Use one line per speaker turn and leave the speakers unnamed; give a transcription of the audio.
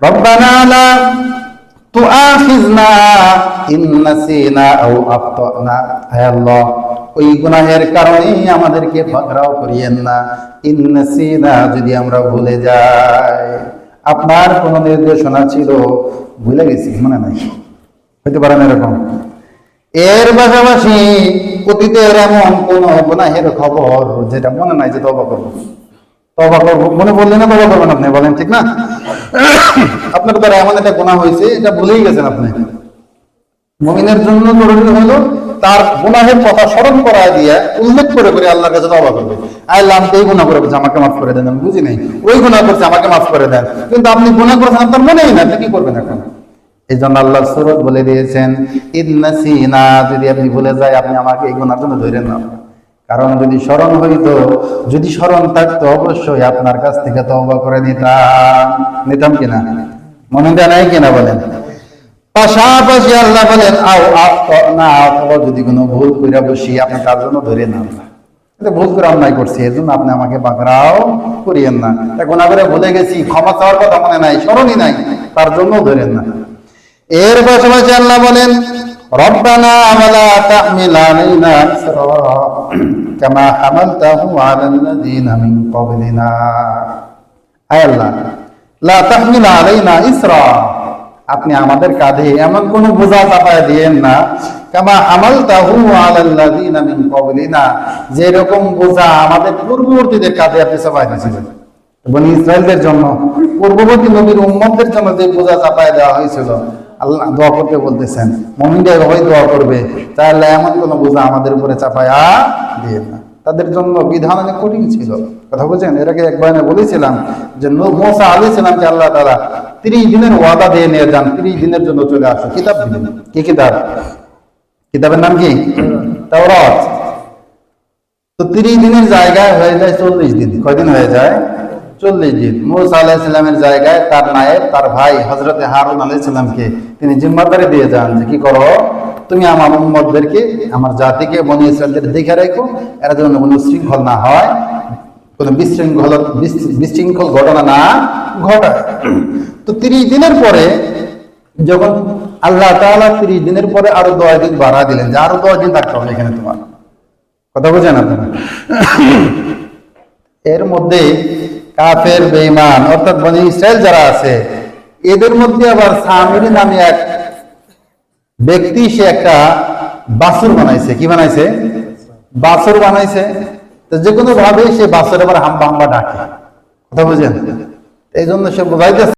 রব্বানা লা তুআখিযনা ইন নাসিনা আও আখতানা। হে আল্লাহ, ওই গুনাহের কারণে আমাদেরকে পাকড়াও করিয়েন না। ইন নাসিনা, যদি আমরা ভুলে যাই, আপনার কোন নির্দেশনা ছিল ভুলে গেছি, মনে নাই, হইতে পারে না এরকম। এর পাশাপাশি অতীতের এমন কোন গুনাহের খবর যেটা মনে নাই যে তওবা করব, মনে বললেন না তওবা করবেন আপনি, বলেন ঠিক না? আপনার দ্বারা এমন একটা গুনাহ হয়েছে, এটা ভুলেই গেছেন আপনি। মুমিনের জন্য জরুরি হলো তার গুনাহের কথা স্মরণ করায় দিয়ে উল্লেখ করে করে আল্লাহর কাছে তওবা করবে। আল্লাহ, আমি এই গুনাহ করেছি, আমাকে মাফ করে দেন, আমি বুঝি নাই, ওই গুনাহ করছে, আমাকে মাফ করে দেন। কিন্তু আপনি গুনাহ করেছেন, আপনার মনেই না, আপনি কি করবেন এখন? এই জন্য আল্লাহ সূরাত বলে দিয়েছেন, ইন্নাসিনা, যদি আপনি ভুলে যায়, আপনি আমাকে এই গুনার জন্য ধরেন না। কারণ যদি স্মরণ হইতো, যদি স্মরণ থাকতো, অবশ্যই আপনার কাছ থেকে তওবা করে নিতাম কিনা? মনে দেয় নাই কিনা বলেন? পাশাপাশি আল্লাহ বলেন, আও আখতানা, অথবা যদি কোনো ভুল কইরা বসি, আপনি তার জন্য ধরে না। এটা ভুল করে অন্যায় করছি, এর জন্য আপনি আমাকে পাকড়াও করিয়েন না। গুনাহ করে ভুলে গেছি, ক্ষমা চাওয়ার কথা মনে নাই, স্মরণই নাই, তার জন্য ধরেন না। এর পাশাপাশি আল্লাহ বলেন, রব্বানা ওয়ালা তাহমিল আলাইনা ইসরা কামা হামালতাহু আলাল্লাযিনা মিন ক্বাবলিনা। আয় আল্লাহ, লা তাহমিল আলাইনা ইসরা, আপনি আমাদের কাঁধে এমন কোন বোঝা চাপায় দিয়েন না, কামা হামালতাহু আলাল্লাযিনা মিন ক্বাবলিনা, যে রকম বোঝা আমাদের পূর্ববর্তীদের কাঁধে আপনি চাপায় দিয়েছিলেন। বনি ইসরাইলদের জন্য, পূর্ববর্তী নবীর উম্মতদের জন্য যে বোঝা চাপায় দেওয়া হয়েছিল, আল্লাহ দোয়া করতে বলতেছেন, মুমিনরা এভাবেই দোয়া করবে, তাহলে এমন কোন বোঝা আমাদের উপরে চাপায়া দিয়ে না। তাদের জন্য বিধান অনেক কঠিন ছিল, কথা বলছেন। এর আগে এক বয়ানে বলেছিলাম যে মুসা আলাইহিস সালামকে আল্লাহ তাআলা 30 দিনের ওয়াদা দিয়ে নিয়ে যান, 30 দিনের জন্য চলে আসো, কিতাব দিলেন। কি কিতাব? কিতাবের নাম কি? তাওরাত। তো 30 দিনের জায়গায় হয়ে যায় 40 দিন। কয়দিন হয়ে যায়? 40 দিন। মুসা আলাইহিস সালামের জায়গায় তার নায়েব, তার ভাই হযরতে হারুন আলাইহিস সালামকে তিনি জিম্মাদারি দিয়ে যান যে কি করো, তুমি আমার উম্মতদেরকে, আমার জাতিকে, বনি ইসরাইলদের দেখে রাখো, এরা যেন কোনো শৃঙ্খল না হয়, কোনো বিশৃঙ্খল ঘটনা না ঘটায়। তো 30 দিনের পরে যখন আল্লাহ তাআলা 30 দিনের পরে আরো 10 দিন বাড়া দিলেন, যে আরো 10 দিন থাকতে হবে এখানে তোমার, কথা বুঝেন আপনারা? এর মধ্যে কাফের, বেঈমান, অর্থাৎ বনি ইসরাইল যারা আছে, এদের মধ্যে আবার সামিরি নামে এক ব্যক্তি, সে একটা বাছুর বানাইছে। কি বানাইছে? বাছুর বানাইছে। তো যে কোনো ভাবে সে বাছুর আবার হাম্বা হাম্বা ডাকে, কথা বুঝেন? এই জন্য সে বোঝাইতেছে